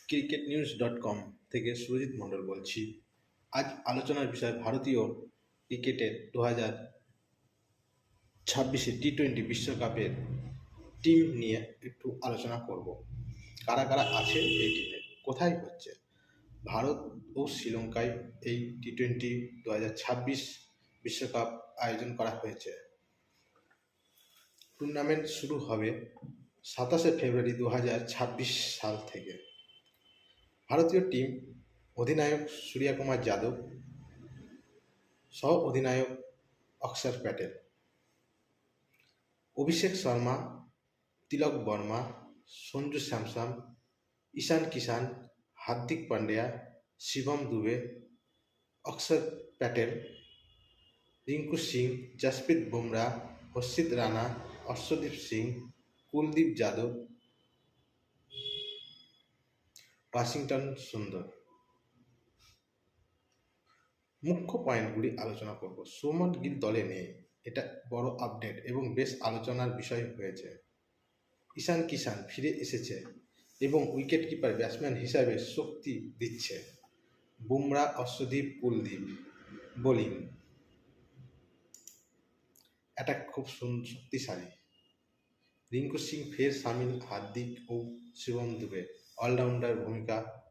cricketnews.com থেকে সুরজিৎ মণ্ডল বলছি। আজ আলোচনার বিষয় ভারতীয় ক্রিকেটের 2026 টি-20 বিশ্বকাপের টিম নিয়ে একটু আলোচনা করব। কারা কারা আছে এই টিমে, কোথায় হচ্ছে। ভারত ও শ্রীলঙ্কায় এই টি-20 2026 বিশ্বকাপ আয়োজন করা হয়েছে। টুর্নামেন্ট শুরু হবে 27 ফেব্রুয়ারি 2026 সাল থেকে। ভারতীয় টিম অধিনায়ক সূর্যকুমার যাদব, সহ অধিনায়ক অক্ষর প্যাটেল, অভিষেক শর্মা, তিলক বর্মা, সঞ্জু স্যামসন, ঈশান কিষান, হার্দিক পান্ডিয়া, শিবম দুবে, অক্ষর প্যাটেল, রিঙ্কু সিং, জসপ্রীত বুমরা, হর্ষিত রানা, অর্শদীপ সিং, কুলদীপ যাদব, ওয়াশিংটন সুন্দর। মুখ্য পয়েন্টগুলি আলোচনা করব। শুভমন গিল দলে নেই, এটা বড় আপডেট এবং বেশ আলোচনার বিষয় হয়েছে। ঈশান কিষান ফিরে এসেছে এবং উইকেট কিপার ব্যাটসম্যান হিসাবে শক্তি দিচ্ছে। বুমরা, অর্শদীপ, কুলদীপ। বোলিং অ্যাটাক খুব শক্তিশালী। রিঙ্কু সিং ফের সামিল, হার্দিক ও শিবম দুবে অলরাউন্ডার ভূমিকা